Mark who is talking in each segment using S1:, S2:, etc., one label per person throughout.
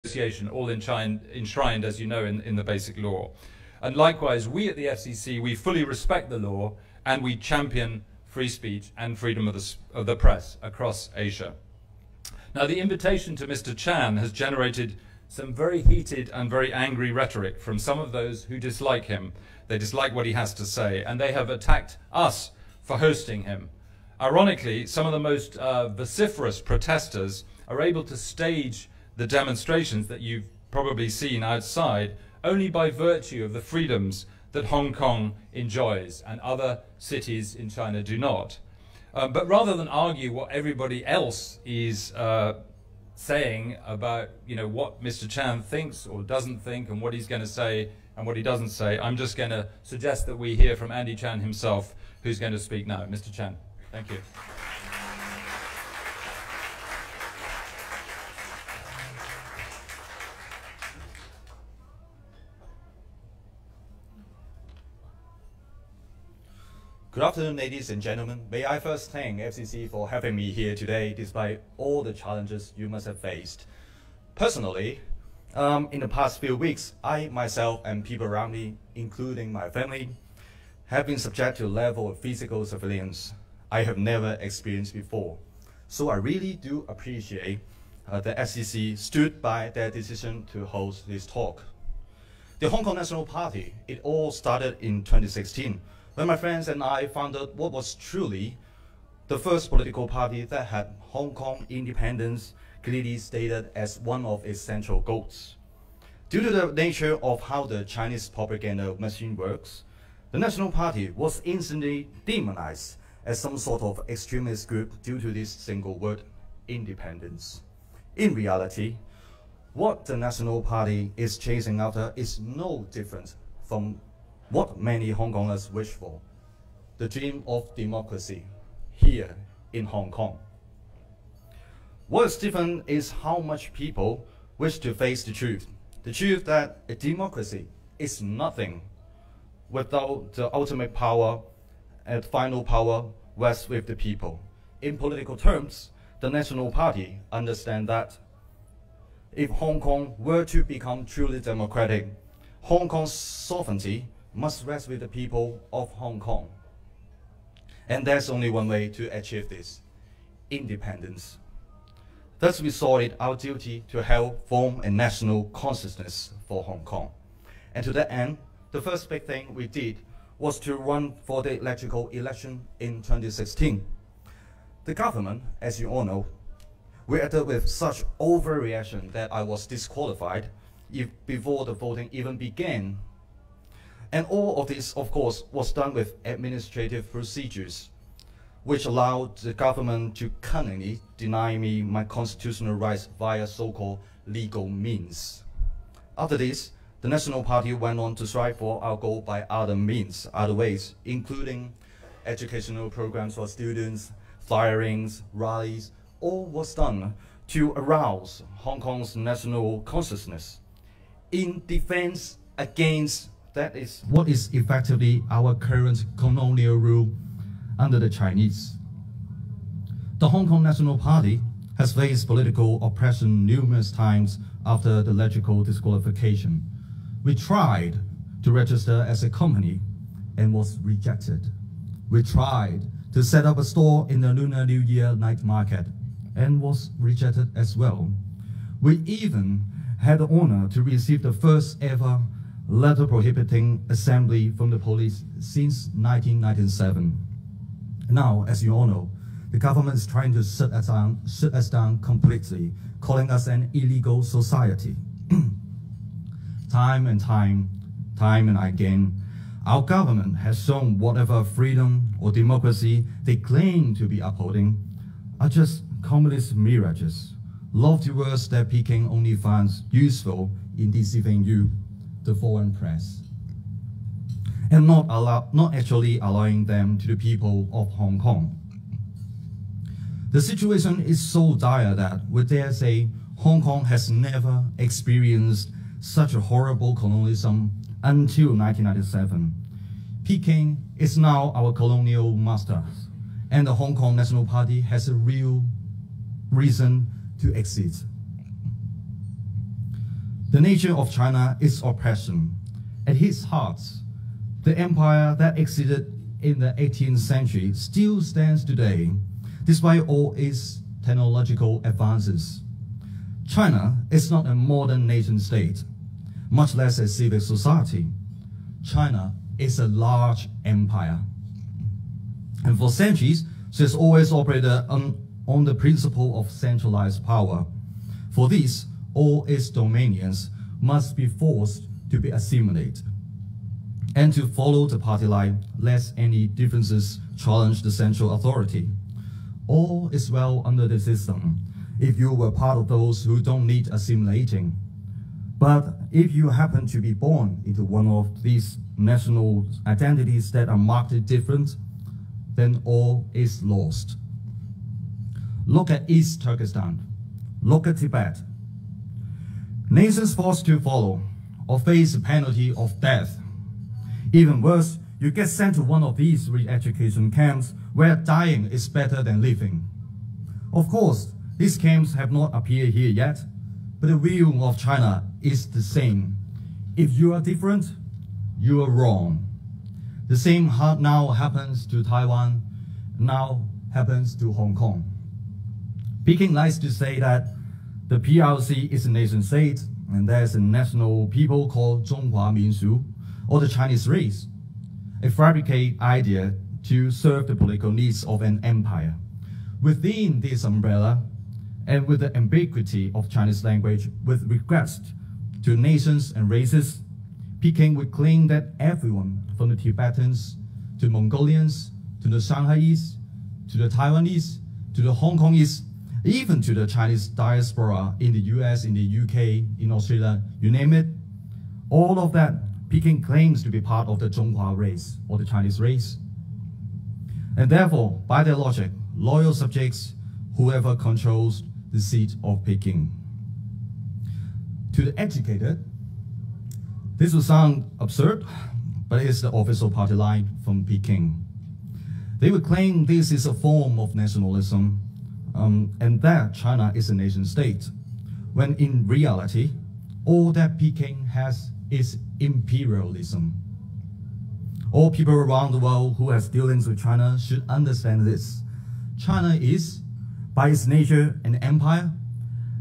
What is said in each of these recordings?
S1: Association, all enshrined, as you know, in the basic law. And likewise, we at the FCC, we fully respect the law and we champion free speech and freedom of the press across Asia. Now, the invitation to Mr. Chan has generated some very heated and very angry rhetoric from some of those who dislike him. They dislike what he has to say, and they have attacked us for hosting him. Ironically, some of the most vociferous protesters are able to stage the demonstrations that you've probably seen outside only by virtue of the freedoms that Hong Kong enjoys and other cities in China do not. But rather than argue what everybody else is saying about, what Mr. Chan thinks or doesn't think and what he's going to say and what he doesn't say, I'm just going to suggest that we hear from Andy Chan himself, who's going to speak now. Mr. Chan, thank you.
S2: Good afternoon, ladies and gentlemen. May I first thank FCC for having me here today, despite all the challenges you must have faced. Personally, in the past few weeks, I, myself, and people around me, including my family, have been subject to a level of physical surveillance I have never experienced before. So I really do appreciate the FCC stood by their decision to host this talk. The Hong Kong National Party, it all started in 2016, when my friends and I founded what was truly the first political party that had Hong Kong independence clearly stated as one of its central goals. Due to the nature of how the Chinese propaganda machine works, the National Party was instantly demonized as some sort of extremist group due to this single word, independence. In reality, what the National Party is chasing after is no different from what many Hong Kongers wish for, the dream of democracy here in Hong Kong. What is different is how much people wish to face the truth that a democracy is nothing without the ultimate power and final power rests with the people. In political terms, the National Party understands that if Hong Kong were to become truly democratic, Hong Kong's sovereignty must rest with the people of Hong Kong. And there's only one way to achieve this: independence. Thus we saw it our duty to help form a national consciousness for Hong Kong. And to that end, the first big thing we did was to run for the electrical election in 2016. The government, as you all know, reacted with such overreaction that I was disqualified before the voting even began. And all of this, of course, was done with administrative procedures, which allowed the government to cunningly deny me my constitutional rights via so-called legal means. After this, the National Party went on to strive for our goal by other means, other ways, including educational programs for students, firings, rallies. All was done to arouse Hong Kong's national consciousness in defense against that is what is effectively our current colonial rule under the Chinese. The Hong Kong National Party has faced political oppression numerous times after the electoral disqualification. We tried to register as a company and was rejected. We tried to set up a store in the Lunar New Year night market and was rejected as well. We even had the honor to receive the first ever letter prohibiting assembly from the police since 1997. Now, as you all know, the government is trying to shut us down completely, calling us an illegal society. Time and again, our government has shown whatever freedom or democracy they claim to be upholding are just communist mirages, lofty words that Peking only finds useful in deceiving you, the foreign press, and not actually allowing them to the people of Hong Kong. The situation is so dire that we dare say Hong Kong has never experienced such a horrible colonialism until 1997. Peking is now our colonial master, and the Hong Kong National Party has a real reason to exist.
S3: The nature of China is oppression. At its heart, the empire that existed in the 18th century still stands today, despite all its technological advances. China is not a modern nation-state, much less a civic society. China is a large empire. And for centuries, she has always operated on the principle of centralized power. For this, all its dominions must be forced to be assimilated and to follow the party line, lest any differences challenge the central authority. All is well under the system if you were part of those who don't need assimilating. But if you happen to be born into one of these national identities that are markedly different, then all is lost. Look at East Turkestan. Look at Tibet. Nations forced to follow or face the penalty of death. Even worse, you get sent to one of these re-education camps where dying is better than living. Of course, these camps have not appeared here yet, but the view of China is the same. If you are different, you are wrong. The same now happens to Taiwan, now happens to Hong Kong. Peking likes to say that the PRC is a nation state, and there's a national people called 中华民族, or the Chinese race, a fabricated idea to serve the political needs of an empire. Within this umbrella, and with the ambiguity of Chinese language with regards to nations and races, Peking would claim that everyone from the Tibetans to Mongolians to the Shanghaiese to the Taiwanese to the Hong Kongese, even to the Chinese diaspora in the US, in the UK, in Australia, you name it, all of that Peking claims to be part of the Zhonghua race or the Chinese race. And therefore, by their logic, loyal subjects, whoever controls the seat of Peking. To the educated, this will sound absurd, but it's the official party line from Peking. They would claim this is a form of nationalism, and that China is a nation state, when in reality, all that Peking has is imperialism. All people around the world who have dealings with China should understand this. China is, by its nature an empire,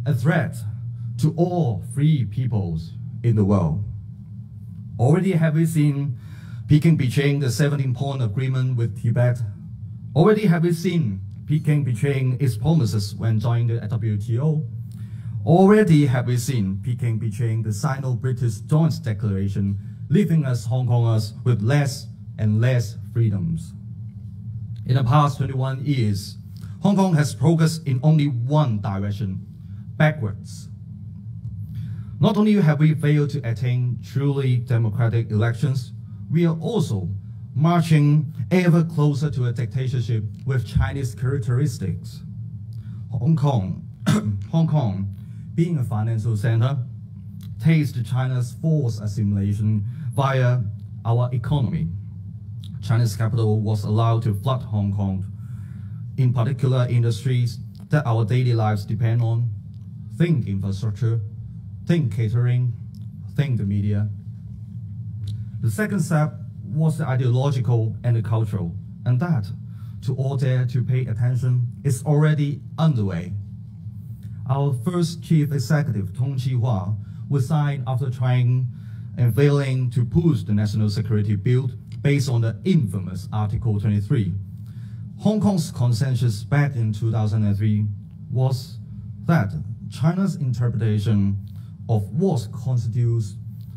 S3: a threat to all free peoples in the world. Already have we seen Peking betraying the 17-point agreement with Tibet? Already have we seen Peking betraying its promises when joining the WTO? Already have we seen Peking betraying the Sino-British Joint Declaration, leaving us Hong Kongers with less and less freedoms. In the past 21 years, Hong Kong has progressed in only one direction, backwards. Not only have we failed to attain truly democratic elections, we are also marching ever closer to a dictatorship with Chinese characteristics. Hong Kong, being a financial center, tastes China's forced assimilation via our economy. Chinese capital was allowed to flood Hong Kong, in particular industries that our daily lives depend on. Think infrastructure, think catering, think the media. The second step was the ideological and the cultural, and that, to all dare to pay attention, is already underway. Our first chief executive, Tong Chi-hua, resigned after trying and failing to push the national security bill based on the infamous Article 23. Hong Kong's consensus back in 2003 was that China's interpretation of what constitutes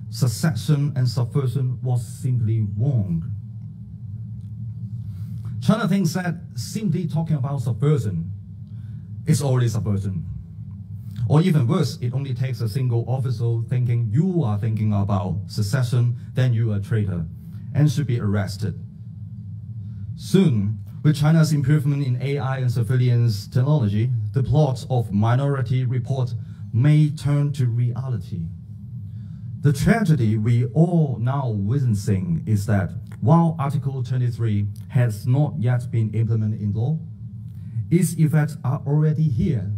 S3: secession and subversion was simply wrong. China thinks that simply talking about subversion is already subversion. Or even worse, it only takes a single official thinking you are thinking about secession, then you are a traitor and should be arrested. Soon, with China's improvement in AI and surveillance technology, the plot of Minority Report may turn to reality. The tragedy we all now witnessing is that while Article 23 has not yet been implemented in law, its effects are already here.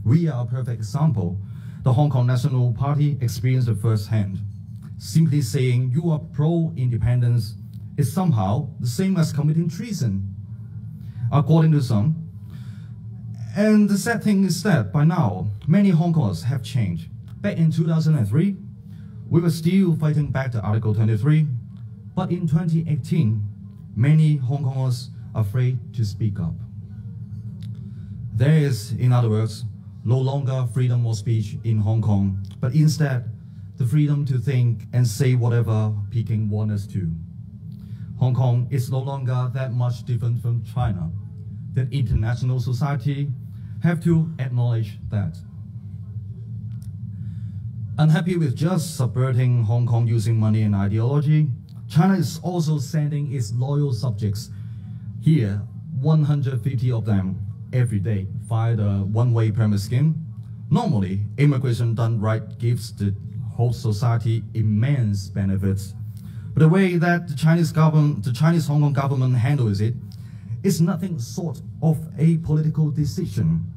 S3: We are a perfect example the Hong Kong National Party experienced it firsthand. Simply saying you are pro-independence is somehow the same as committing treason, according to some. And the sad thing is that by now, many Hong Kongers have changed. Back in 2003, we were still fighting back to Article 23, but in 2018, many Hong Kongers are afraid to speak up. There is, in other words, no longer freedom of speech in Hong Kong, but instead, the freedom to think and say whatever Peking wants us to. Hong Kong is no longer that much different from China. The international society have to acknowledge that. Unhappy with just subverting Hong Kong using money and ideology, China is also sending its loyal subjects here, 150 of them every day, via the one-way permit scheme. Normally, immigration done right gives the whole society immense benefits. But the way that the Chinese Hong Kong government handles it is nothing short of a political decision,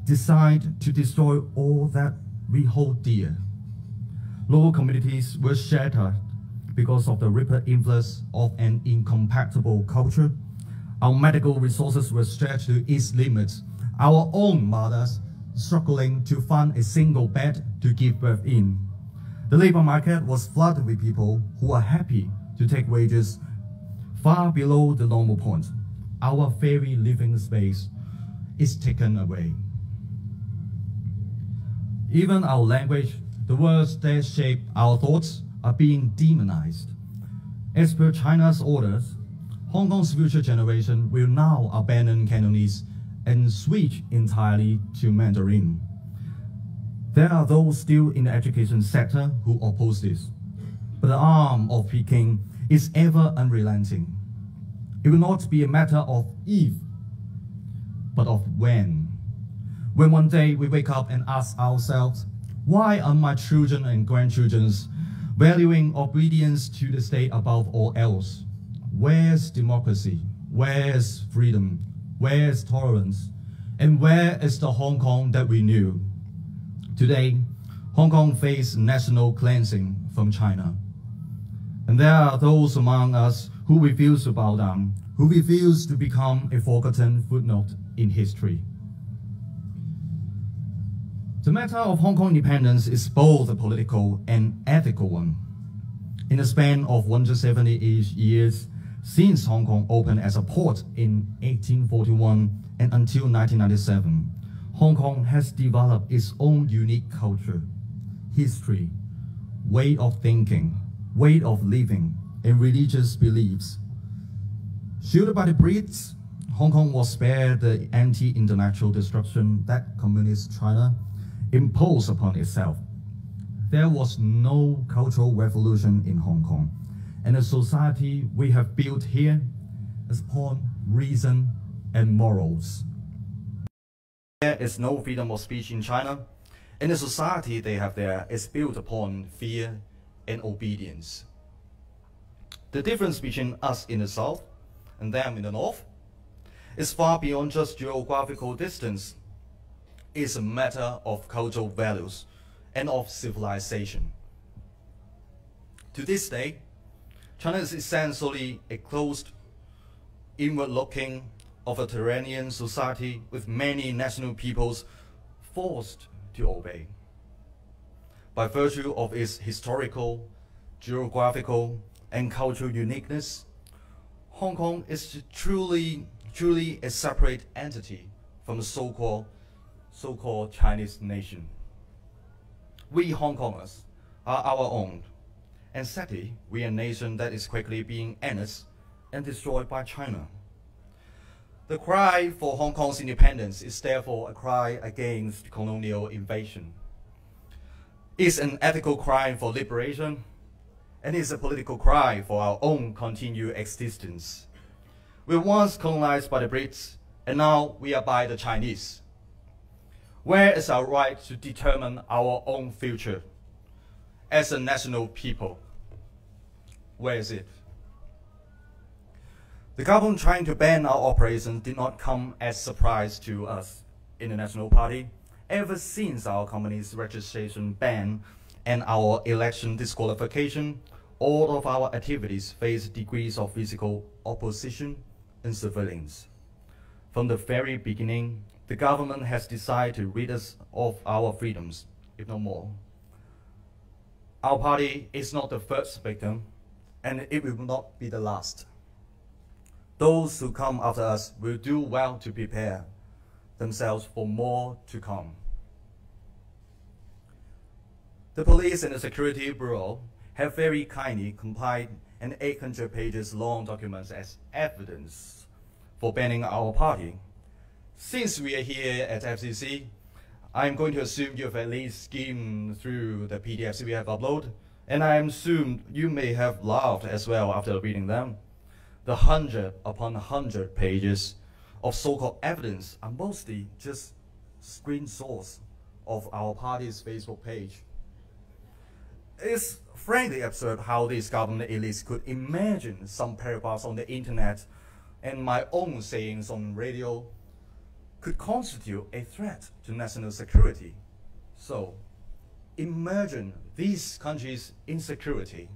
S3: decide to destroy all that we hold dear. Local communities were shattered because of the ripple influence of an incompatible culture. Our medical resources were stretched to its limits. Our own mothers struggling to find a single bed to give birth in. The labor market was flooded with people who are happy to take wages far below the normal point. Our very living space is taken away. Even our language, the words that shape our thoughts, are being demonized. As per China's orders, Hong Kong's future generation will now abandon Cantonese and switch entirely to Mandarin. There are those still in the education sector who oppose this, but the arm of Peking is ever unrelenting. It will not be a matter of if, but of when. When one day we wake up and ask ourselves, why are my children and grandchildren valuing obedience to the state above all else? Where's democracy? Where's freedom? Where's tolerance? And where is the Hong Kong that we knew? Today, Hong Kong faces national cleansing from China. And there are those among us who refuse to bow down, who refuse to become a forgotten footnote in history. The matter of Hong Kong independence is both a political and ethical one. In the span of 170-ish years since Hong Kong opened as a port in 1841 and until 1997, Hong Kong has developed its own unique culture, history, way of thinking, way of living, and religious beliefs. Shielded by the Brits, Hong Kong was spared the anti-intellectual destruction that communist China imposed upon itself. There was no cultural revolution in Hong Kong, and the society we have built here is upon reason and morals. There is no freedom of speech in China, and the society they have there is built upon fear and obedience. The difference between us in the south and them in the north is far beyond just geographical distance. It's a matter of cultural values and of civilization. To this day, China is essentially a closed, inward-looking, authoritarian society with many national peoples forced to obey. By virtue of its historical, geographical, and cultural uniqueness, Hong Kong is truly a separate entity from the so-called Chinese nation. We Hong Kongers are our own, and sadly, we are a nation that is quickly being annexed and destroyed by China. The cry for Hong Kong's independence is therefore a cry against colonial invasion. It's an ethical cry for liberation, and it's a political cry for our own continued existence. We were once colonized by the Brits, and now we are by the Chinese. Where is our right to determine our own future as a national people? Where is it? The government trying to ban our operations did not come as a surprise to us in the National Party,
S2: ever since our company's registration ban and our election disqualification, all of our activities face degrees of physical opposition and surveillance. From the very beginning, the government has decided to rid us of our freedoms, if not more. Our party is not the first victim, and it will not be the last. Those who come after us will do well to prepare themselves for more to come. The police and the security bureau have very kindly compiled an 800 pages long document as evidence for banning our party. Since we are here at FCC, I'm going to assume you have at least skimmed through the PDFs we have uploaded, and I assume you may have laughed as well after reading them. The 100 upon 100 pages of so-called evidence are mostly just screenshots of our party's Facebook page. It's frankly absurd how these government elites could imagine some paragraphs on the internet and my own sayings on radio could constitute a threat to national security. So, imagine these countries' insecurity.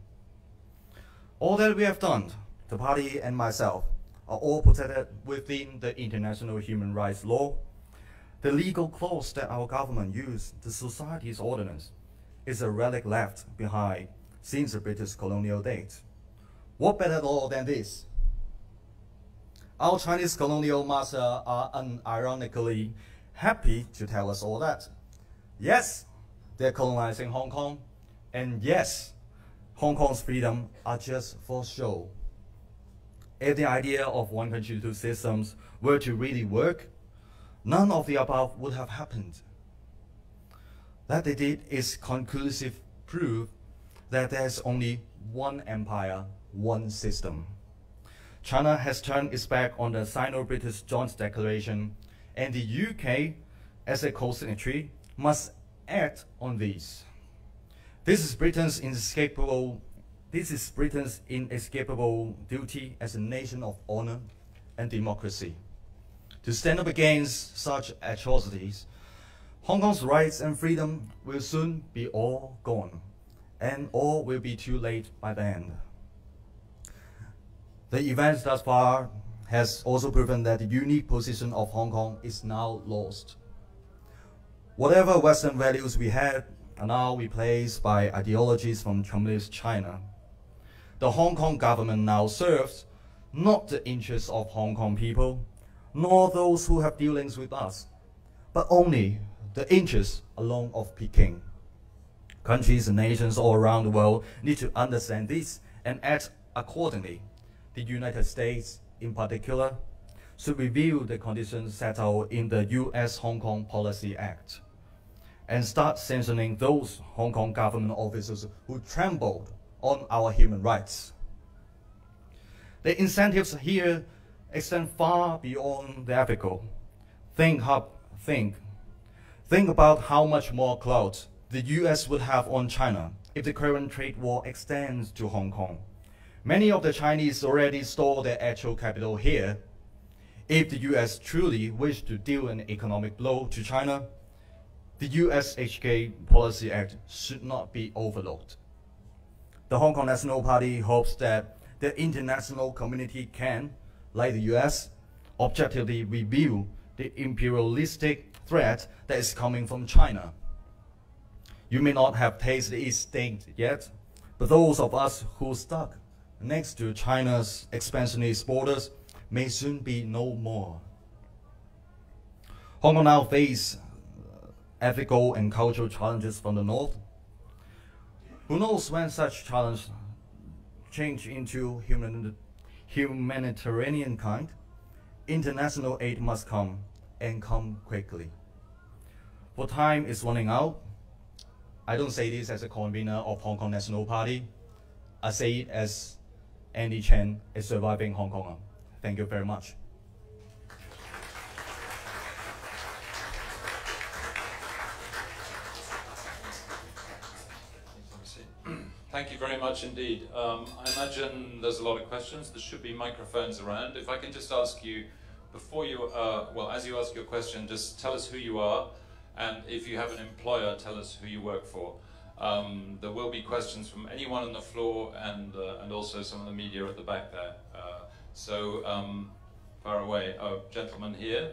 S2: All that we have done, the party and myself, are all protected within the international human rights law. The legal clause that our government used, the Society's Ordinance, is a relic left behind since the British colonial days. What better law than this? Our Chinese colonial masters are unironically happy to tell us all that. Yes, they're colonizing Hong Kong, and yes, Hong Kong's freedom are just for show. If the idea of one country, two systems were to really work, none of the above would have happened. That they did is conclusive proof that there's only one empire, one system. China has turned its back on the Sino-British Joint Declaration, and the UK, as a co-signatory, must act on these. This is Britain's inescapable duty as a nation of honor and democracy. To stand up against such atrocities, Hong Kong's rights and freedom will soon be all gone, and all will be too late by then. The events thus far has also proven that the unique position of Hong Kong is now lost. Whatever Western values we had are now replaced by ideologies from Communist China. The Hong Kong government now serves not the interests of Hong Kong people, nor those who have dealings with us, but only the interests alone of Peking. Countries and nations all around the world need to understand this and act accordingly. The United States, in particular, should review the conditions set out in the U.S.-Hong Kong Policy Act and start sanctioning those Hong Kong government officers who trampled on our human rights. The incentives here extend far beyond the ethical. Think about how much more clout the U.S. would have on China if the current trade war extends to Hong Kong. Many of the Chinese already store their actual capital here. If the U.S. truly wished to deal an economic blow to China, the U.S. HK Policy Act should not be overlooked. The Hong Kong National Party hopes that the international community can, like the U.S., objectively review the imperialistic threat that is coming from China. You may not have tasted its sting yet, but those of us who stuck next to China's expansionist borders may soon be no more. Hong Kong now faces ethical and cultural challenges from the north. Who knows when such challenges change into humanitarian kind? International aid must come, and come quickly. For time is running out. I don't say this as a convener of Hong Kong National Party. I say it as Andy Chen, a surviving Hong Konger. Thank you very much.
S1: Thank you very much indeed. I imagine there's a lot of questions. There should be microphones around. If I can just ask you, before you, as you ask your question, just tell us who you are, And if you have an employer, tell us who you work for. There will be questions from anyone on the floor and also some of the media at the back there. Far away. Oh, gentleman here.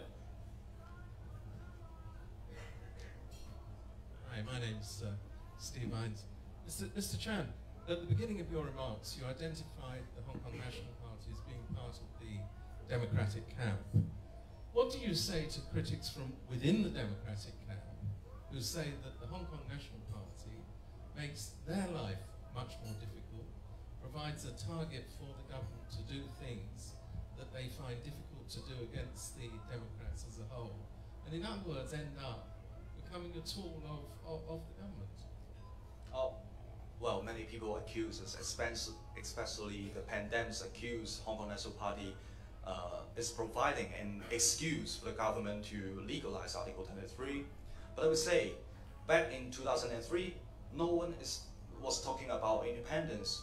S4: Hi, my name's Steve Hines. Mr. Chan, at the beginning of your remarks, you identified the Hong Kong National Party as being part of the Democratic camp. What do you say to critics from within the Democratic camp who say that the Hong Kong National Party makes their life much more difficult, provides a target for the government to do things that they find difficult to do against the Democrats as a whole, and in other words end up becoming a tool of the government?
S2: Oh, well, many people accuse us, especially the pandemics, accuse Hong Kong National Party is providing an excuse for the government to legalize Article 23. But I would say, back in 2003, no one was talking about independence.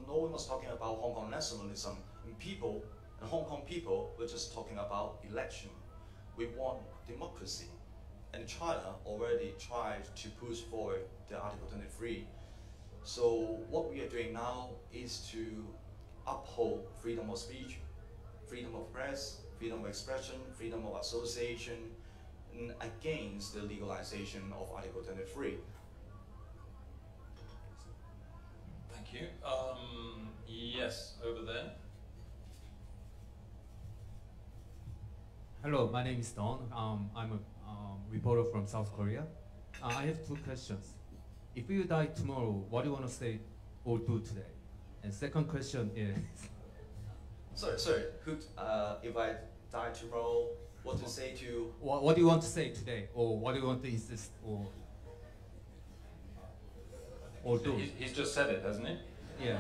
S2: No one was talking about Hong Kong nationalism. And Hong Kong people were just talking about election. We want democracy. And China already tried to push forward the Article 23. So what we are doing now is to uphold freedom of speech, freedom of press, freedom of expression, freedom of association, and against the legalization of Article 23.
S1: Thank you. Yes, over there.
S5: Hello, my name is Don. I'm a reporter from South Korea. I have two questions. If you die tomorrow, what do you want to say or do today? And second question is...
S2: Sorry, if I die tomorrow, what to say to...
S5: What do you want to say today? Or what do you want to insist or do?
S1: He's just said it, hasn't he?
S5: Yeah.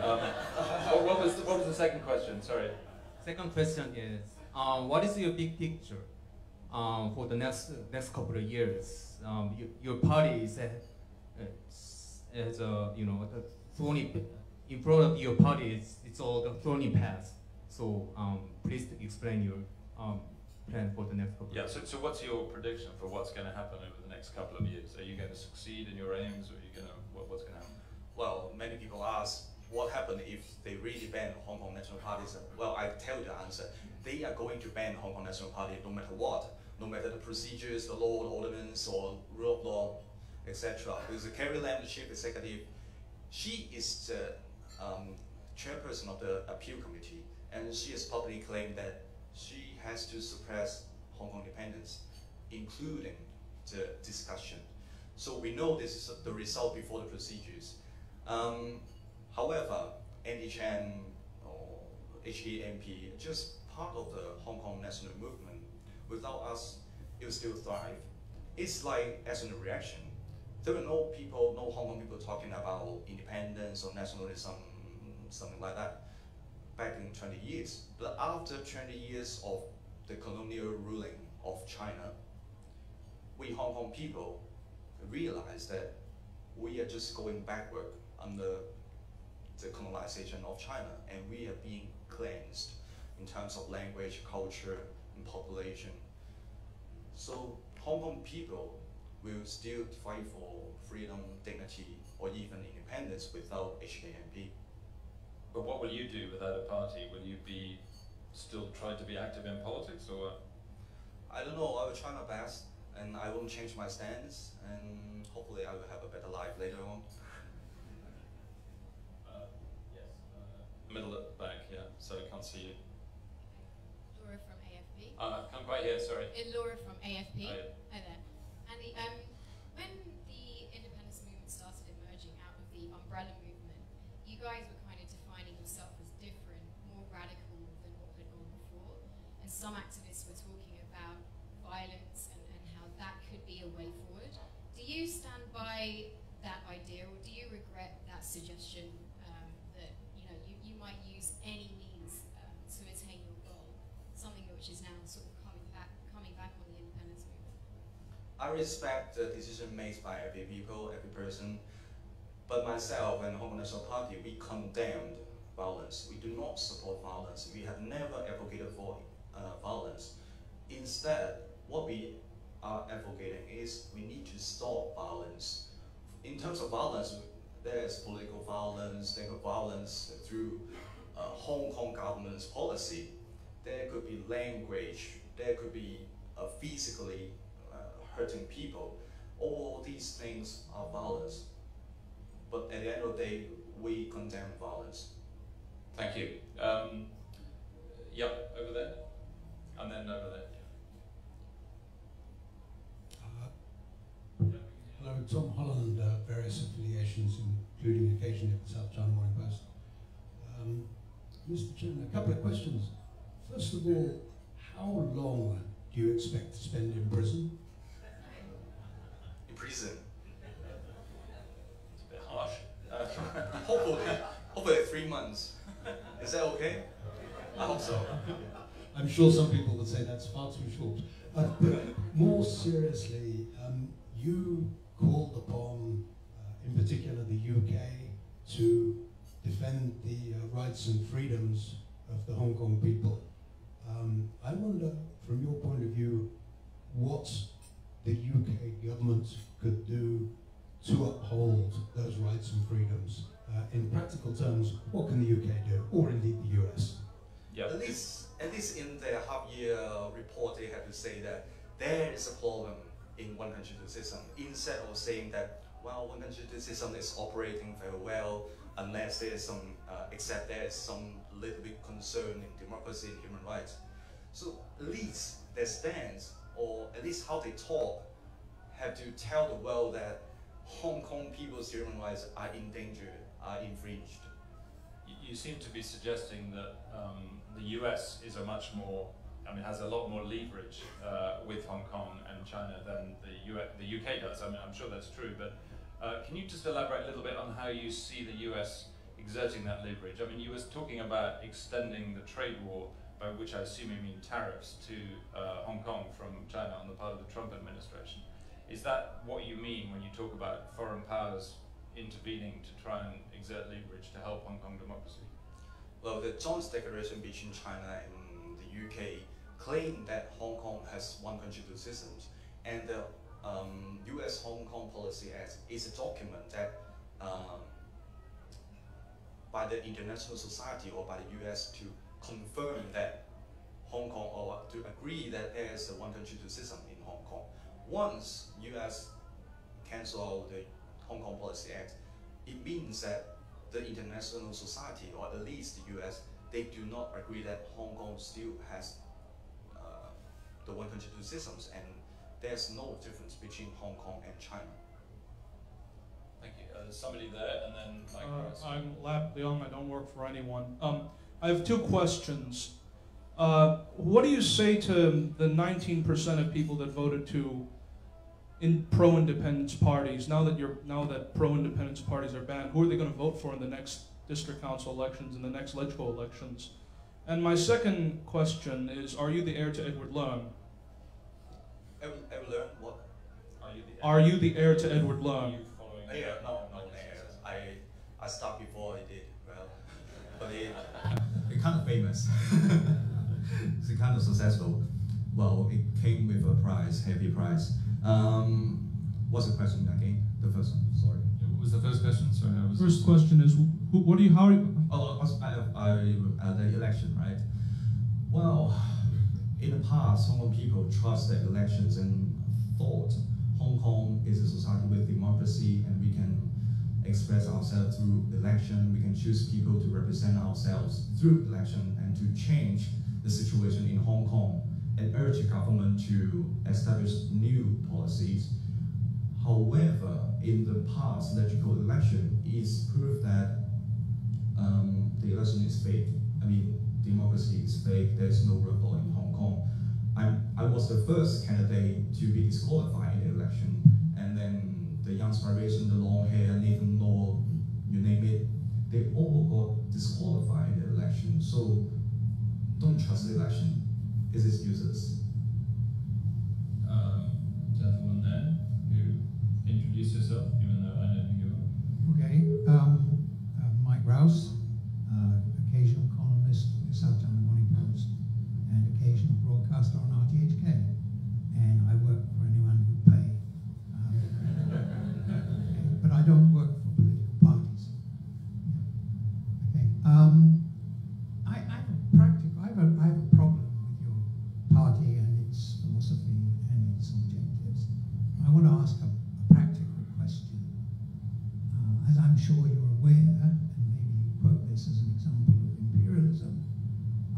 S1: What was the second question? Sorry.
S5: Second question is, what is your big picture for the next couple of years? Your party has a the thorny in front of your party. It's all the thorny path. So please explain your plan for the next couple.
S1: Yeah. So what's your prediction for what's going to happen over the next couple of years? Are you going to succeed in your aims, or are you going to what's going to happen?
S2: Well, many people ask, what happened if they really ban Hong Kong National Party? Well, I tell you the answer. They are going to ban Hong Kong National Party no matter what, no matter the procedures, the law, the ordinance, or rule of law, etc. Because Carrie Lam, the chief executive, she is the chairperson of the appeal committee, and she has publicly claimed that she has to suppress Hong Kong independence, including the discussion. So we know this is the result before the procedures. However, NHN or HDMP, just part of the Hong Kong national movement. Without us, it will still thrive. It's like as a reaction. There were no Hong Kong people talking about independence or nationalism, something like that, back in 20 years. But after 20 years of the colonial ruling of China, we Hong Kong people realized that we are just going backward under the colonization of China, and we are being cleansed in terms of language, culture, and population. So Hong Kong people will still fight for freedom, dignity, or even independence without HKFP.
S1: But what will you do without a party? Will you be still try to be active in politics, or?
S2: I don't know. I will try my best, and I won't change my stance, and hopefully I will have a better life later on.
S1: Middle at the back, yeah, so I can't see you.
S6: Laura from AFP.
S1: Can't quite hear, sorry.
S6: Laura from AFP.
S1: Hi.
S6: Hi there. Andy, when the independence movement started emerging out of the umbrella movement, you guys were kind of defining yourself as different, more radical than what had gone before. And some activists were talking about violence and how that could be a way forward. Do you stand by that idea, or do you regret that suggestion that you might use any means to attain your goal, something which is now sort of coming back on the independence movement?
S2: I respect the decision made by every people, every person, but myself and the Hong Kong National Party, we condemned violence. We do not support violence. We have never advocated for violence. Instead, what we are advocating is we need to stop violence. In terms of violence, there's political violence, there could violence through Hong Kong government's policy. There could be language, there could be physically hurting people. All these things are violence. But at the end of the day, we condemn violence.
S1: Thank you. Yep, over there, and then over there.
S7: Hello, Tom Holland, various affiliations, including occasionally at the South China Morning Post. Mr. Chairman, a couple of questions. First of all, how long do you expect to spend in prison?
S2: In prison? It's a bit harsh. Hopefully 3 months. Is that okay? I hope so.
S7: I'm sure some people would say that's far too short. But more seriously, you called upon, in particular the UK, to defend the rights and freedoms of the Hong Kong people. I wonder, from your point of view, what the UK government could do to uphold those rights and freedoms. In practical terms, what can the UK do, or indeed the US?
S1: Yep.
S2: At least in their half-year report, they have to say that there is a problem in one country two system, instead of saying that, well, one country two system is operating very well, unless there is some, except there is some little bit concern in democracy and human rights. So at least their stance, or at least how they talk, have to tell the world that Hong Kong people's human rights are endangered, are infringed.
S1: You seem to be suggesting that the US is a much more, has a lot more leverage with Hong Kong and China than the UK does. I'm sure that's true, but can you just elaborate a little bit on how you see the US exerting that leverage? You were talking about extending the trade war, by which I assume you mean tariffs, to Hong Kong from China on the part of the Trump administration. Is that what you mean when you talk about foreign powers intervening to try and exert leverage to help Hong Kong democracy?
S2: Well, the joint declaration between China and the UK claim that Hong Kong has one country two systems, and the US Hong Kong Policy Act is a document that by the international society or by the US to confirm that Hong Kong, or to agree that there is a one country two system in Hong Kong. Once US cancel the Hong Kong Policy Act, it means that the international society, or at least the US, they do not agree that Hong Kong still has the one country two systems, and there's no difference between Hong Kong and China.
S1: Thank you. Somebody there, and then Mike.
S8: I'm Lap Leong. I don't work for anyone. I have two questions. What do you say to the 19% of people that voted in pro-independence parties? Now that pro-independence parties are banned, who are they going to vote for in the next district council elections and the next legislative elections? And my second question is: are you the heir to Edward Leung?
S2: Edward Leung, what?
S8: Are you the heir to Edward Leung?
S2: Yeah, no, I stopped before he did. Well, but
S3: It's kind of famous. It's kind of successful. Well, it came with a prize, heavy prize. What's the question again? The first one, sorry.
S1: What was the first question? Sorry,
S8: First question is, how are you?
S3: Oh, the election, right? Well, in the past, Hong Kong people trusted elections and thought Hong Kong is a society with democracy, and we can express ourselves through election. We can choose people to represent ourselves through election and to change the situation in Hong Kong, and urge the government to establish new policies. However, in the past legislative election, it's proved that the election is fake. Democracy is fake. There's no rule of law in Hong Kong. I was the first candidate to be disqualified in the election, and then the young generation, the long hair, Nathan Law, you name it, they all got disqualified in the election. So don't trust the election. It is useless.
S1: Gentleman there, who introduce yourself, even though I know who you are.
S9: Okay, Mike Rouse, occasional columnist for the South China Morning Post, and occasional broadcaster on RTHK. And I work for an I have a problem with your party and its philosophy and its objectives. I want to ask a practical question. As I'm sure you're aware, and maybe you quote this as an example of imperialism,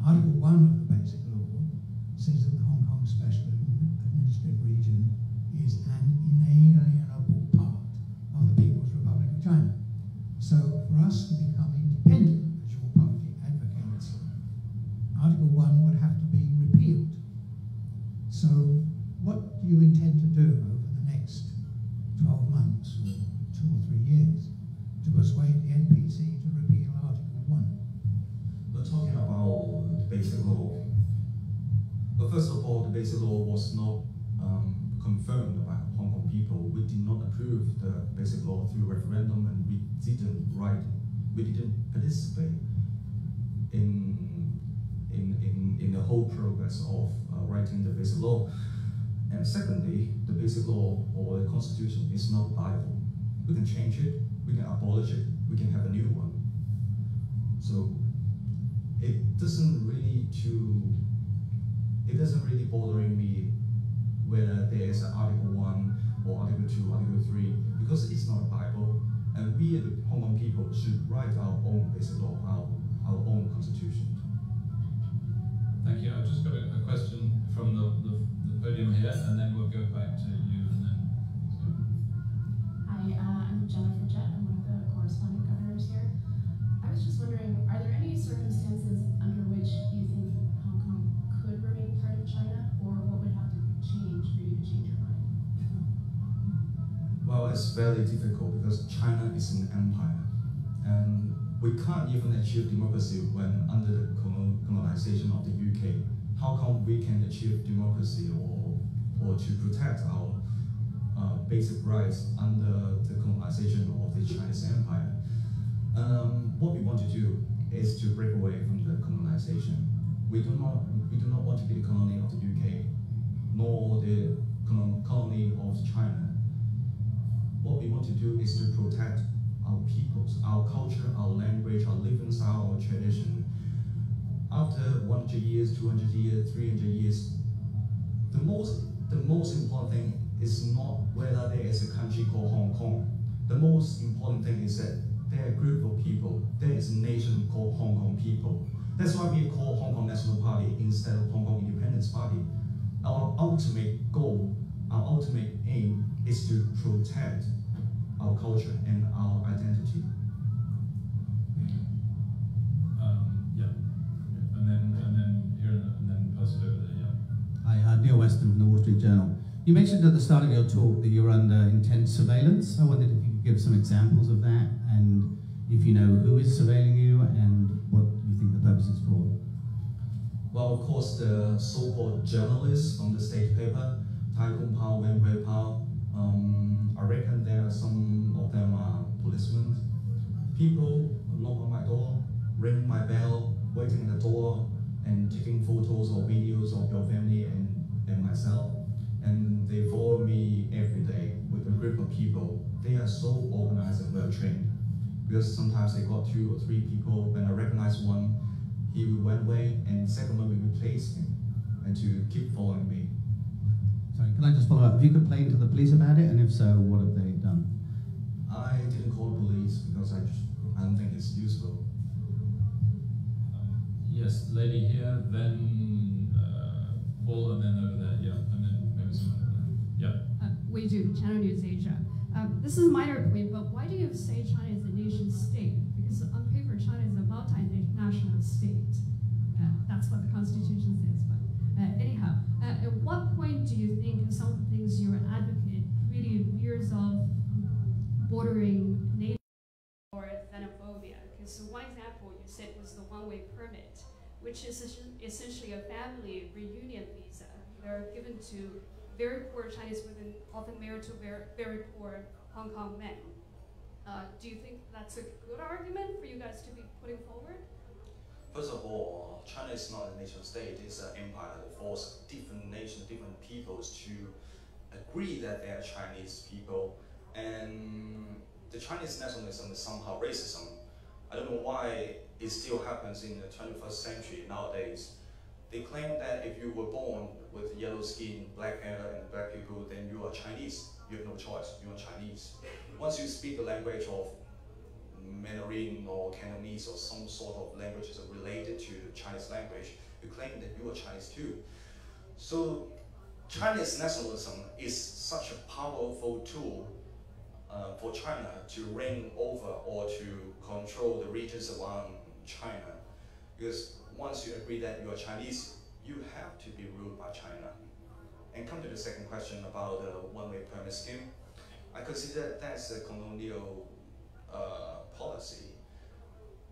S9: Article 1 of the Basic Law says that the Hong Kong Special Administrative Region is an inalienable part of the People's Republic of China. So for us to become independent, as your party advocates, Article 1 would have to be repealed. So what do you intend to do over the next 12 months or 2 or 3 years to persuade the NPC to repeal Article 1?
S3: We're talking about the Basic Law. But first of all, the Basic Law was not confirmed by Hong Kong people. We did not approve the Basic Law through referendum, and we didn't participate in the whole progress of writing the Basic Law. And secondly, the Basic Law or the Constitution is not Bible. We can change it, we can abolish it, we can have a new one. So it doesn't really bothering me whether there is an Article 1 or Article 2, Article 3, because it's not a Bible, and we, the Hong Kong people, should write our own Basic Law, our own Constitution.
S1: Thank you. I've just got a question from the podium here, and then we'll go back to you. And then,
S10: Hi, I'm Jennifer Jett. I'm one of the corresponding governors here. I was just wondering, are there any circumstances under which you think Hong Kong could remain part of China, or what would have to change for you to change your mind?
S3: Well, it's very difficult because China is an empire, and we can't even achieve democracy when under the colonization of the UK. How come we can achieve democracy or to protect our basic rights under the colonization of the Chinese empire? What we want to do is to break away from the colonization. We do not want to be the colony of the UK, nor the colony of China. What we want to do is to protect our peoples, our culture, our language, our living style, our tradition. After 100 years, 200 years, 300 years, the most important thing is not whether there is a country called Hong Kong. The most important thing is that there are a group of people, there is a nation called Hong Kong people. That's why we call Hong Kong National Party instead of Hong Kong Independence Party. Our ultimate goal, our ultimate aim is to protect our culture and our identity.
S1: And then here, and then pass it over there. Yeah.
S11: Hi, Neil Weston from the Wall Street Journal. You mentioned at the start of your talk that you're under intense surveillance. I wondered if you could give some examples of that, and if you know who is surveilling you and what you think the purpose is for.
S3: Well, of course, the so-called journalists from the state paper, Tai Kung Pao, Wen Hui Pao, I reckon some of them are policemen. People knock on my door, ring my bell, waiting at the door, and taking photos or videos of your family and myself. And they follow me every day with a group of people. They are so organized and well trained. Because sometimes they got 2 or 3 people. When I recognize one, he went away, and the second one we replaced him, and to keep following me.
S11: Sorry, can I just follow up? Have you complained to the police about it, and if so, what have they done?
S3: I didn't call the police because I don't think it's useful.
S1: Yes, lady here, then Paul, and then over there, yeah, and then maybe someone over there. Yeah.
S12: We do, Channel News Asia. This is a minor point, but why do you say China is a nation state? Because on paper, China is a multinational state. That's what the Constitution says. But anyhow, at what point do you think some of the things you advocate really veers off bordering nation or xenophobia? Because one example you said was the one-way permit, which is essentially a family reunion visa. They're given to very poor Chinese women, often married to very poor Hong Kong men. Do you think that's a good argument for you guys to be putting forward?
S2: First of all, China is not a nation state, it's an empire that forces different nations, different peoples to agree that they are Chinese people. And the Chinese nationalism is somehow racism. I don't know why it still happens in the 21st century nowadays. They claim that if you were born with yellow skin, black hair, and black people, then you are Chinese. You have no choice, you are Chinese. Once you speak the language of Mandarin or Cantonese or some sort of languages related to the Chinese language, you claim that you are Chinese too. So Chinese nationalism is such a powerful tool for China to reign over or to control the regions around China. Because once you agree that you are Chinese, you have to be ruled by China. And come to the second question about the one-way permit scheme. I consider that's a colonial policy.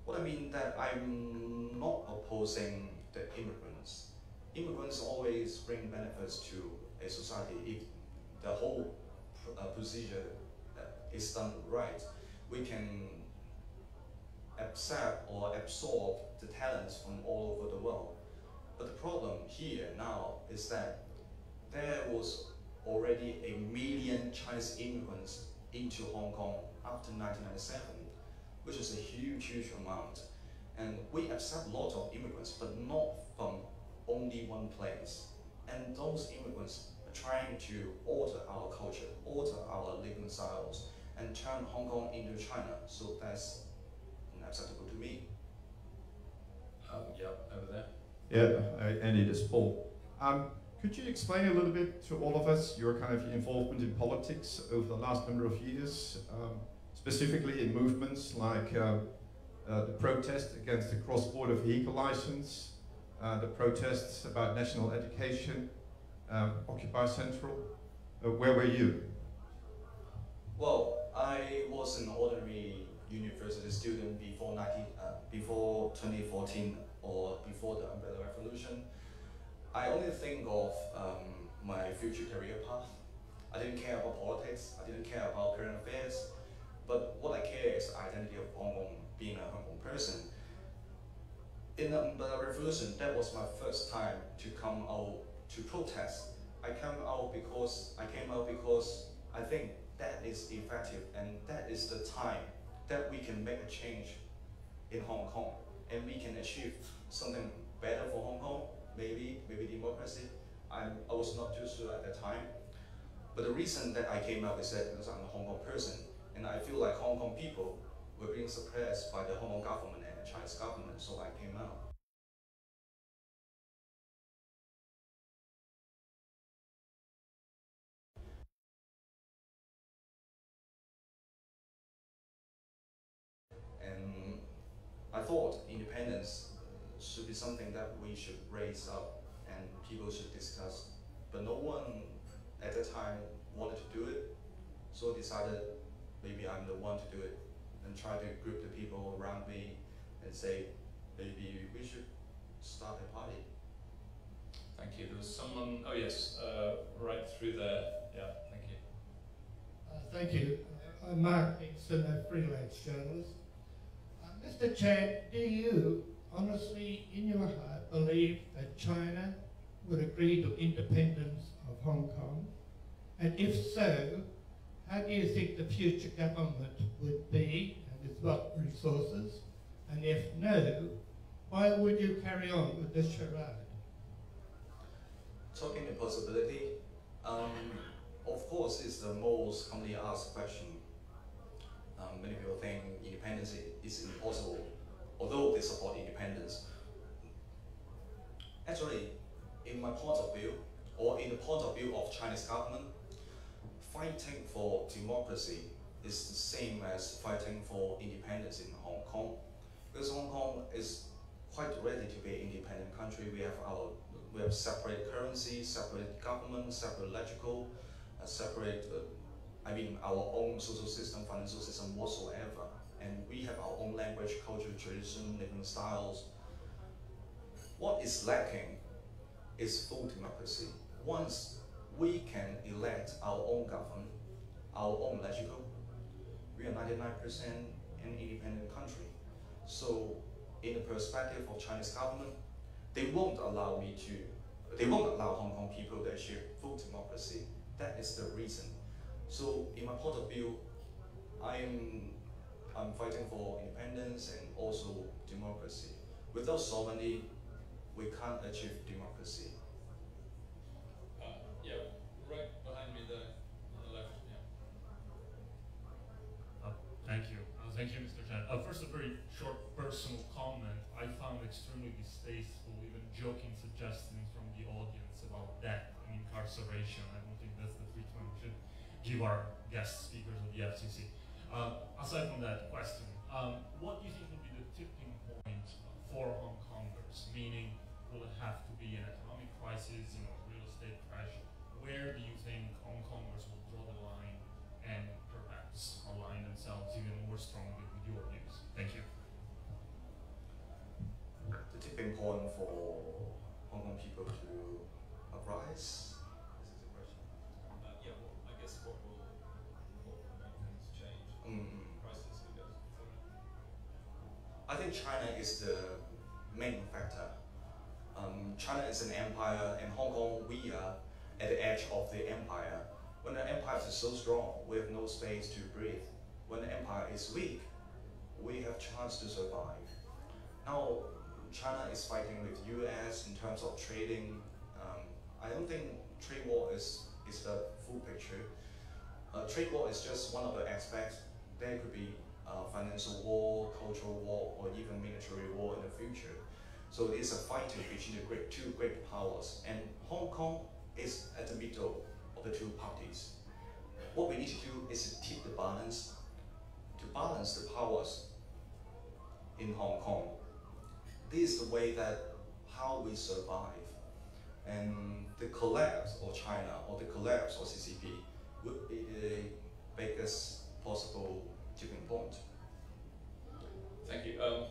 S2: What I mean that I'm not opposing the immigrants. Immigrants always bring benefits to a society if the whole procedure is done right. We can accept or absorb the talents from all over the world. But the problem here now is that there was already 1 million Chinese immigrants into Hong Kong after 1997, which is a huge, huge amount. And we accept lots of immigrants, but not from only one place. And those immigrants are trying to alter our culture, alter our living styles, and turn Hong Kong into China. So that's unacceptable to me.
S13: Yeah, over there. Yeah, Andy, this is Paul. Could you explain a little bit to all of us your kind of involvement in politics over the last number of years, specifically in movements like the protest against the cross-border vehicle license, the protests about national education, Occupy Central? Where were you?
S2: Well, I was an ordinary university student before 2014 or before the Umbrella Revolution. I only think of my future career path. I didn't care about politics, I didn't care about current affairs, but what I care is the identity of Hong Kong, being a Hong Kong person. In the Umbrella Revolution, that was my first time to come out to protest. I came out because I think that is effective and that is the time that we can make a change in Hong Kong and we can achieve something better for Hong Kong, maybe democracy. I was not too sure at that time. But the reason that I came out is that because I'm a Hong Kong person and I feel like Hong Kong people were being suppressed by the Hong Kong government and the Chinese government, so I came out. And I thought independence should be something that we should raise up and people should discuss. But no one at that time wanted to do it, so I decided maybe I'm the one to do it and try to group the people around me and say, maybe we should start a party.
S1: Thank you. There was someone, oh yes, right through there. Yeah, thank you.
S14: Thank you. I'm Mark Nixon, a freelance journalist. Mr. Chan, do you honestly, in your heart, believe that China would agree to independence of Hong Kong? And if so, how do you think the future government would be and with what resources? And if no, why would you carry on with this charade?
S2: Talking the possibility, of course, it's the most commonly asked question. Many people think independence is impossible, although they support independence. Actually, in my point of view, or in the point of view of Chinese government, fighting for democracy is the same as fighting for independence in Hong Kong. Because Hong Kong is quite ready to be an independent country. We have separate currency, separate government, separate electrical, separate our own social system, financial system, whatsoever. And we have our own language, culture, tradition, living styles. What is lacking is full democracy. Once we can elect our own government, our own legislature, we are 99% an independent country. So in the perspective of Chinese government, they won't allow Hong Kong people to achieve full democracy. That is the reason. So in my point of view, I I'm fighting for independence and also democracy. Without sovereignty, we can't achieve democracy.
S1: Yeah, right behind me there, on the left. Yeah.
S15: Thank you. Thank you, Mr. Chen. First, a very short personal comment. I found extremely distasteful, even joking suggestions from the audience about death and incarceration. I don't think that's the treatment we should give our guest speakers of the FCC. Aside from that question, what do you think will be the tipping point for Hong Kongers? Meaning, will it have to be an economic crisis, real estate crash? Where do you think Hong Kongers will draw the line and perhaps align themselves even more strongly with your views? Thank you.
S2: The tipping point for Hong Kong people to uprise? This is the question.
S1: Yeah, well, I guess what will make things change? Crisis, I guess.
S2: I think China is the main factor. China is an empire, and Hong Kong, we are at the edge of the empire. When the empire is so strong, we have no space to breathe. When the empire is weak, we have chance to survive. Now, China is fighting with US in terms of trading. I don't think trade war is the full picture. Trade war is just one of the aspects. There could be financial war, cultural war, or even military war in the future. So it's a fighting between the two great powers, and Hong Kong is at the middle of the two parties. What we need to do is to keep the balance, to balance the powers in Hong Kong. This is the way that how we survive. And the collapse of China or the collapse of CCP would be the biggest possible tipping point.
S1: Thank you. One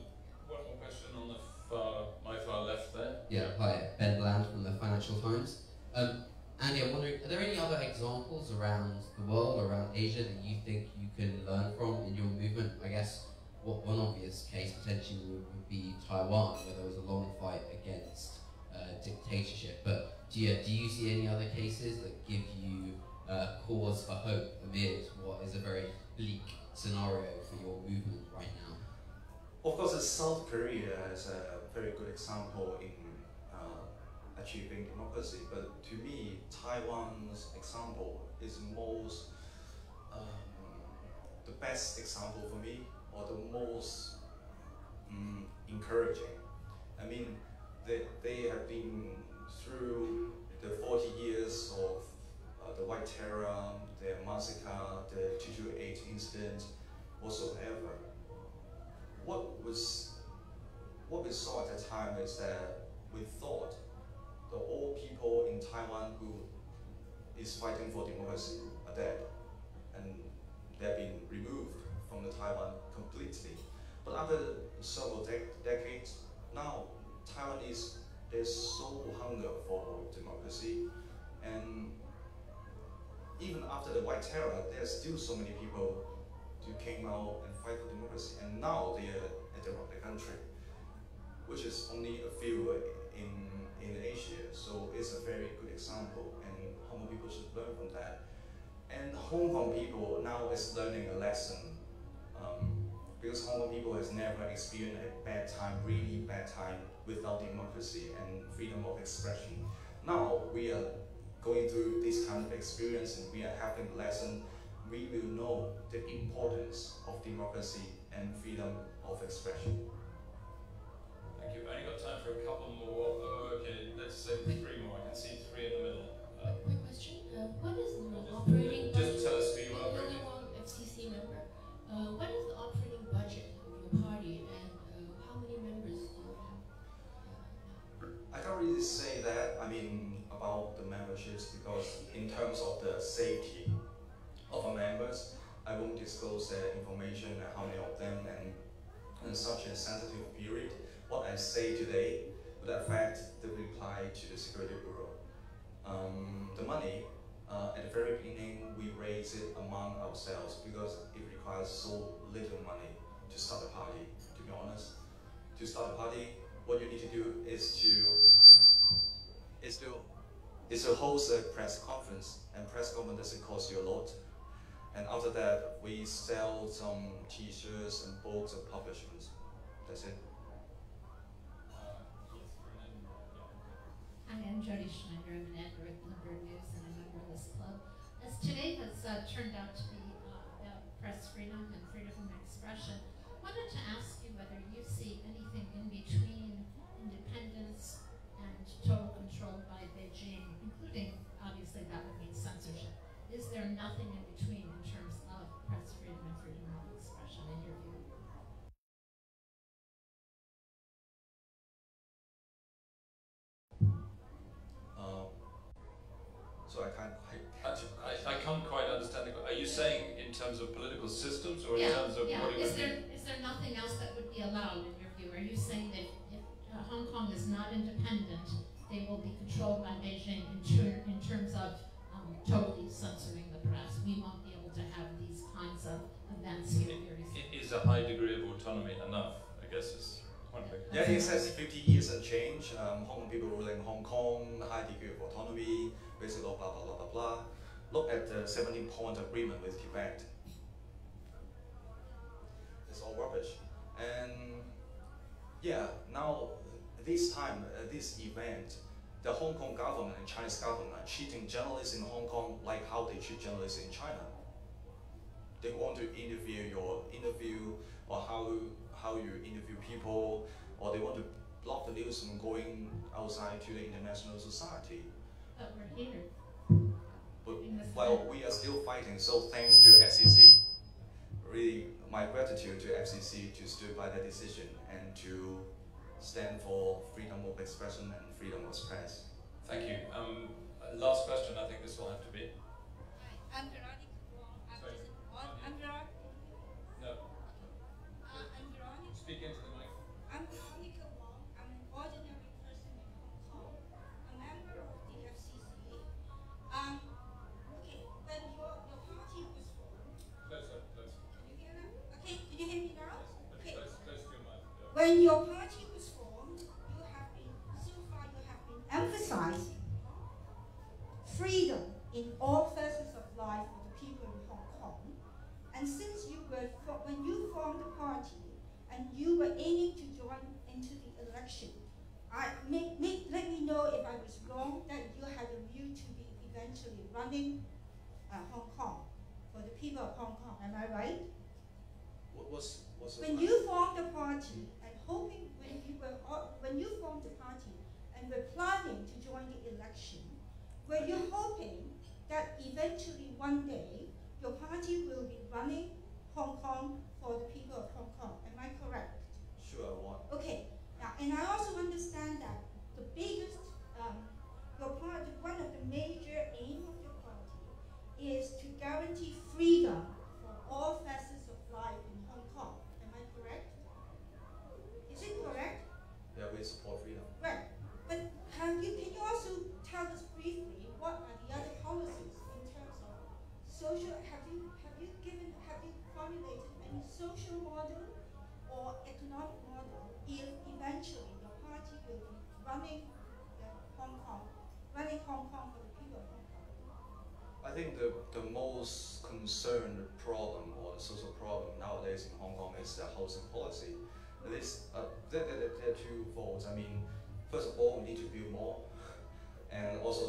S1: more question on the my far left there.
S16: Yeah, hi, Ben Bland from the Financial Times. Andy, I'm wondering, are there any other examples around the world, around Asia, that you think you can learn from in your movement? I guess one obvious case potentially would be Taiwan, where there was a long fight against dictatorship. But do you see any other cases that give you cause for hope amid what is a very bleak scenario for your movement right now?
S2: Of course, South Korea is a very good example in achieving democracy, but to me, Taiwan's example is most the best example for me, or the most encouraging. I mean, they have been through the 40 years of the White Terror, the massacre, the 228 incident, whatsoever. What we saw at that time is that we thought that all people in Taiwan who is fighting for democracy are dead, and they've been removed from the Taiwan completely. But after several decades, now Taiwanese, there's so hunger for democracy, and even after the White Terror, there's still so many people who came out and fight for democracy, and now they are at the country, which is only a few in Asia. So it's a very good example, and Hong Kong people should learn from that. And Hong Kong people now is learning a lesson, because Hong Kong people has never experienced a bad time, really bad time, without democracy and freedom of expression. Now we are going through this kind of experience, and we are having a lesson. We will know the importance of democracy and freedom of expression.
S1: Thank you. I only got time for a couple more. Oh, okay, let's say 3 more. I can see 3 in the middle.
S17: Quick question. What is the operating budget?
S1: Just tell us who you are.
S17: You're only one FCC member. What is the operating budget of your party, and how many members do you have now?
S2: I can't really say that, about the memberships, because in terms of the safety of our members, I won't disclose the information and how many of them, and in such a sensitive period. What I say today would affect the reply to the Security Bureau. The money, at the very beginning, we raise it among ourselves because it requires so little money to start a party, to be honest. To start a party, what you need to do is to host a press conference, and press conference doesn't cost you a lot. And after that, we sell some T-shirts and books and publishments. That's it.
S17: Hi, I'm Jody Schneider. I'm an editor at Bloomberg News and a member of this club. As today has turned out to be about press freedom and freedom of expression, I wanted to ask you whether you see anything in between independence and total control by Beijing, including, obviously, that would mean censorship. Is there nothing in between in terms of press freedom and freedom of expression in your view?
S2: So I can't quite
S1: I can't quite understand. Are you saying in terms of political systems, or in terms of what do you mean?
S17: Is there nothing else that would be allowed in your view? Are you saying that if Hong Kong is not independent, they will be controlled by Beijing in terms of totally censoring the press? We won't be able to have these kinds of events here very soon.
S1: Is a high degree of autonomy enough? I guess is one big.
S2: Yeah, it says 50 years and change. Hong Kong people ruling Hong Kong, high degree of autonomy, basic law, blah, blah, blah, blah, blah. Look at the 17-point agreement with Tibet. It's all rubbish. And yeah, now this time, this event, the Hong Kong government and Chinese government are treating journalists in Hong Kong like how they treat journalists in China. They want to interview your interview, or how you interview people, or they want to block the news from going outside to the international society.
S17: But we're here.
S2: But, well, we are still fighting, so thanks to FCC. Really, my gratitude to FCC to stand by that decision and to stand for freedom of expression and freedom of press.
S1: Thank you. Last question, I think this will have to be.
S18: Hi, I'm Veronica Wong. I'm Veronica.
S1: No.
S18: I'm Veronica.
S1: Speak into the mic.
S18: I'm Veronica Wong. I'm an ordinary person in Hong Kong, a member of the FCC. Okay, when your party was formed.
S1: Closer.
S18: Can you hear that? Okay, can you hear me now? Okay.
S1: Close to your mic. Yeah.
S18: When your party was formed, so far you have been emphasizing freedom in all facets of life for the people in Hong Kong. And since when you formed the party and you were aiming to join into the election, let me know if I was wrong that you had a view to be eventually running HongOng for the people of Hong Kong. Am I right? When you formed the party and hoping when you formed the party and were planning to join the election, were you hoping that eventually one day your party will be running Hong Kong for the people of Hong Kong? Am I correct?
S2: Sure, what?
S18: Okay. Now, and I also understand that the biggest, your party, one of the major aims of your party is to guarantee freedom for all facets of life in Hong Kong. Am I correct? Is it correct?
S2: Yeah, we support freedom.
S18: Right. But can you also tell us briefly what are the other policies in terms of social? Have you formulated any social model or economic model if eventually your party will be running Hong Kong for the people of Hong Kong?
S2: I think the most concerned problem or the social problem nowadays in Hong Kong is the housing policy. There are two folds. I mean, first of all, we need to build more, and also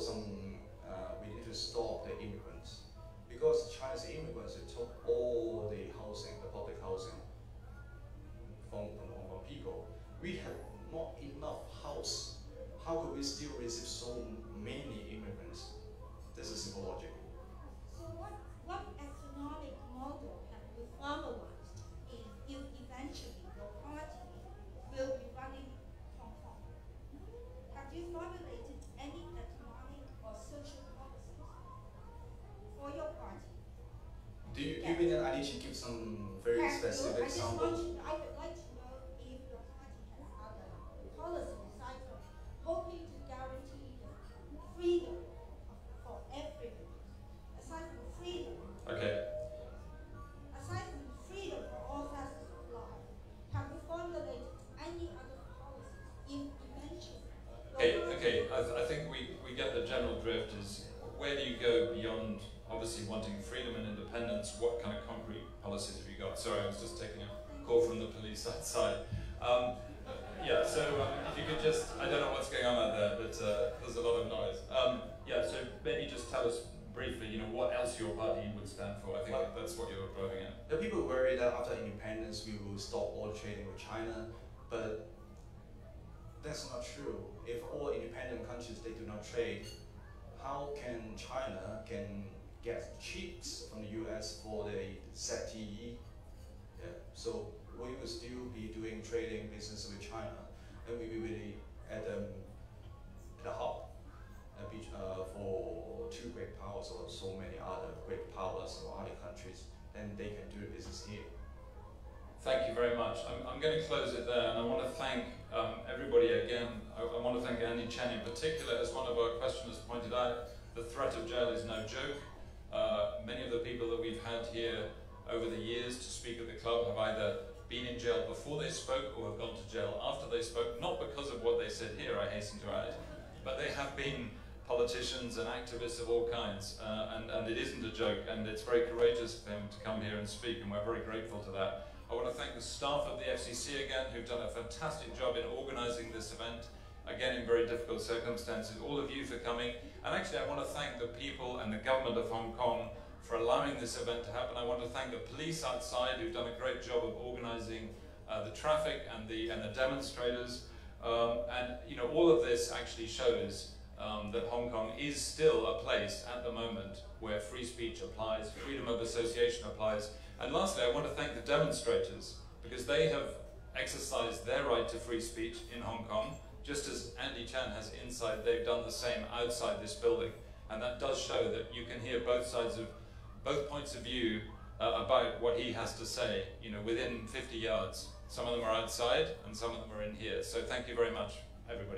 S2: we need to stop the immigrants, because Chinese immigrants took all the housing, the public housing, from Hong Kong people. We have not enough house. How could we still receive so many immigrants? This is simple logic.
S18: So what economic model have you formalized if eventually your party will be running Hong Kong? Have you formulated any economic or social policies for your party?
S2: Do you mean that I need to give some very specific examples?
S18: I would like to know if your party has other policies aside from hoping to guarantee the freedom for everybody. Aside from freedom.
S1: Okay.
S18: Aside from freedom for all facets of life, have you formulated any other policies if eventually?
S1: Okay. I think we get the general drift. Is where do you go beyond? Obviously, obviously wanting freedom and independence, what kind of concrete policies have you got? Sorry, I was just taking a call from the police outside. Yeah, so if you could just, I don't know what's going on out there, but there's a lot of noise. Yeah, so maybe just tell us briefly, you know, what else your party would stand for. I think that's what you're driving at.
S2: The people worry that after independence we will stop all trading with China, but that's not true. If all independent countries, they do not trade, how can China get chips from the US for the ZTE? Yeah. So we will still be doing trading business with China, and we will be at the hub for two great powers or so many other great powers or other countries, then they can do the business here.
S1: Thank you very much. I'm going to close it there, and I want to thank everybody again. I want to thank Andy Chen in particular. As one of our questioners pointed out, the threat of jail is no joke. Many of the people that we've had here over the years to speak at the club have either been in jail before they spoke or have gone to jail after they spoke, not because of what they said here, I hasten to add, but they have been politicians and activists of all kinds, and it isn't a joke, and it's very courageous for him to come here and speak, and we're very grateful to that. I want to thank the staff of the FCC again, who've done a fantastic job in organising this event, again in very difficult circumstances, all of you for coming, and actually I want to thank the people and the government of Hong Kong for allowing this event to happen. I want to thank the police outside who've done a great job of organising the traffic and the demonstrators, and you know, all of this actually shows that Hong Kong is still a place at the moment where free speech applies, freedom of association applies. And lastly, I want to thank the demonstrators, because they have exercised their right to free speech in Hong Kong, just as Andy Chan has inside, they've done the same outside this building. And that does show that you can hear both points of view about what he has to say, you know, within 50 yards. Some of them are outside and some of them are in here. So thank you very much, everybody.